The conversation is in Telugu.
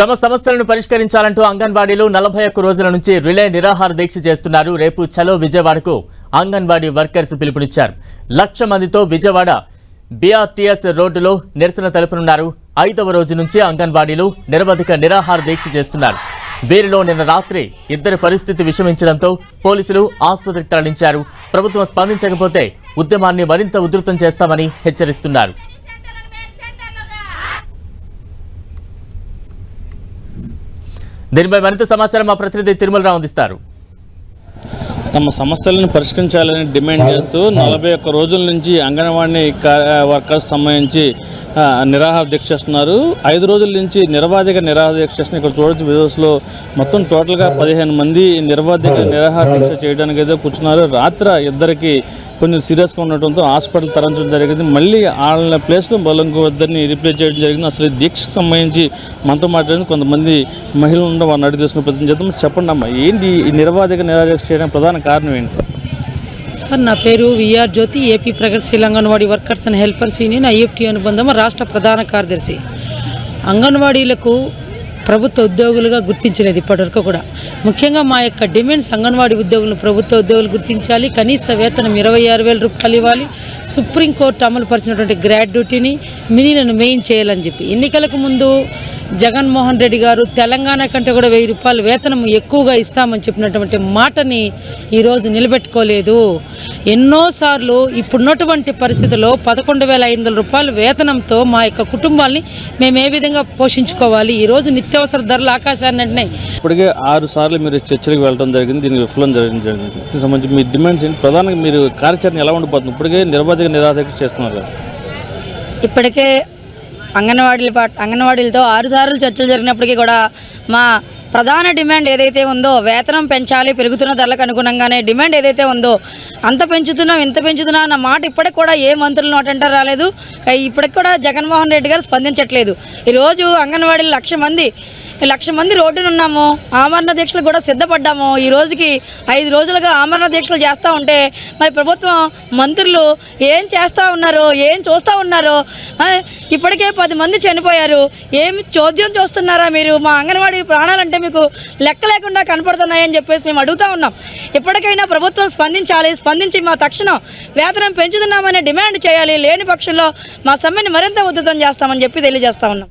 తమ సమస్యలను పరిష్కరించాలంటూ అంగన్వాడీలు 41 రోజుల నుంచి రిలే నిరాహార దీక్ష చేస్తున్నారు. రేపు చలో విజయవాడకు అంగన్వాడీ వర్కర్స్ పిలుపునిచ్చారు. 1,00,000 మందితో విజయవాడ బీఆర్టీఎస్ రోడ్డులో నిరసన తెలుపనున్నారు. 5వ రోజు నుంచి అంగన్వాడీలు నిరవధిక నిరాహార దీక్ష చేస్తున్నారు. వీరిలో నిన్న రాత్రి ఇద్దరి పరిస్థితి విషమించడంతో పోలీసులు ఆసుపత్రికి తరలించారు. ప్రభుత్వం స్పందించకపోతే ఉద్యమాన్ని మరింత ఉధృతం చేస్తామని హెచ్చరిస్తున్నారు. దీనిపై మరింత సమాచారం మా ప్రతినిధి తిరుమలరావు అందిస్తారు. తమ సమస్యలను పరిష్కరించాలని డిమాండ్ చేస్తూ 41 రోజుల నుంచి అంగన్వాడీ వర్కర్స్ సంబంధించి నిరాహార దీక్ష చేస్తున్నారు. 5 రోజుల నుంచి నిరవధిక నిరాహార దీక్ష చేస్తున్నారు. ఇక్కడ చూడొచ్చు వీడియోస్లో మొత్తం టోటల్గా 15 మంది నిరవధిక నిరాహార దీక్ష చేయడానికి అయితే కూర్చున్నారు. రాత్రి ఇద్దరికి కొంచెం సీరియస్గా ఉండటంతో హాస్పిటల్ తరలించడం జరిగింది. మళ్ళీ వాళ్ళ ప్లేస్లో ఇంకో ఇద్దరిని రిప్లేస్ చేయడం జరిగింది. అసలు ఈ దీక్షకు సంబంధించి మనతో మాట్లాడిన కొంతమంది మహిళలు ఉండడం వాళ్ళని అడిగి తీసుకునే ప్రయత్నం చేద్దాం. చెప్పండి అమ్మా, ఏంటి ఈ నిరవధిక నిరాహార దీక్ష చేయడానికి ప్రధాన కారణం ఏంటి? సార్, నా పేరు విఆర్ జ్యోతి, ఏపీ ప్రగతిశీల anganwadi workers and helpers union IFT అనుబంధం రాష్ట్ర ప్రధాన కార్యదర్శి. అంగన్వాడీలకు ప్రభుత్వ ఉద్యోగులుగా గుర్తించలేదు ఇప్పటివరకు కూడా. ముఖ్యంగా మా యొక్క డిమాండ్స్ అంగన్వాడీ ఉద్యోగులను ప్రభుత్వ ఉద్యోగులు గుర్తించాలి, కనీస వేతనం 26,000 రూపాయలు ఇవ్వాలి, సుప్రీంకోర్టు అమలు పరిచినటువంటి గ్రాడ్యుటీని మినీలను మెయిన్ చేయాలని చెప్పి ఎన్నికలకు ముందు జగన్మోహన్ రెడ్డి గారు తెలంగాణ కంటే కూడా 1000 రూపాయలు వేతనం ఎక్కువగా ఇస్తామని చెప్పినటువంటి మాటని ఈరోజు నిలబెట్టుకోలేదు. ఎన్నోసార్లు ఇప్పుడున్నటువంటి పరిస్థితుల్లో 11,500 రూపాయల వేతనంతో మా యొక్క కుటుంబాల్ని మేము ఏ విధంగా పోషించుకోవాలి? ఈరోజు నిత్యావసర ధరలు ఆకాశాన్ని అంటున్నాయి. ఇప్పటికే 6 సార్లు మీరు చర్చలకు వెళ్ళడం జరిగింది, దీనికి విఫలం జరిగింది. సంబంధించి మీ డిమాండ్స్ ఏంటి? ప్రధానంగా మీరు కార్యాచరణ ఎలా ఉండిపోతుంది? ఇప్పటికే నిరవధిక నిరాహార చేస్తున్నారు కదా. ఇప్పటికే అంగన్వాడీలతో 6 సార్లు చర్చలు జరిగినప్పటికీ కూడా మా ప్రధాన డిమాండ్ ఏదైతే ఉందో వేతనం పెంచాలి, పెరుగుతున్న ధరలకు అనుగుణంగానే డిమాండ్ ఏదైతే ఉందో అంత పెంచుతున్నాం ఇంత పెంచుతున్నాం అన్న మాట ఇప్పటికి కూడా ఏ మంత్రులు నోటంట రాలేదు. ఇప్పటికి కూడా జగన్మోహన్ రెడ్డి గారు స్పందించట్లేదు. ఈరోజు అంగన్వాడీలు 1,00,000 మంది రోడ్డున ఉన్నాము. ఆమరణ దీక్షలు కూడా సిద్ధపడ్డాము. ఈ రోజుకి 5 రోజులుగా ఆమరణ దీక్షలు చేస్తూ ఉంటే మరి ప్రభుత్వం మంత్రులు ఏం చేస్తూ ఉన్నారో, ఏం చూస్తూ ఉన్నారో, ఇప్పటికే 10 మంది చనిపోయారు. ఏమి చోద్యం చూస్తున్నారా మీరు? మా అంగన్వాడీ ప్రాణాలంటే మీకు లెక్క లేకుండా కనపడుతున్నాయని చెప్పేసి మేము అడుగుతూ ఉన్నాం. ఇప్పటికైనా ప్రభుత్వం స్పందించాలి, స్పందించి మా తక్షణం వేతనం పెంచుతున్నామని డిమాండ్ చేయాలి. లేని పక్షంలో మా సమ్మెని మరింత ఉధృతం చేస్తామని చెప్పి తెలియజేస్తా ఉన్నాం.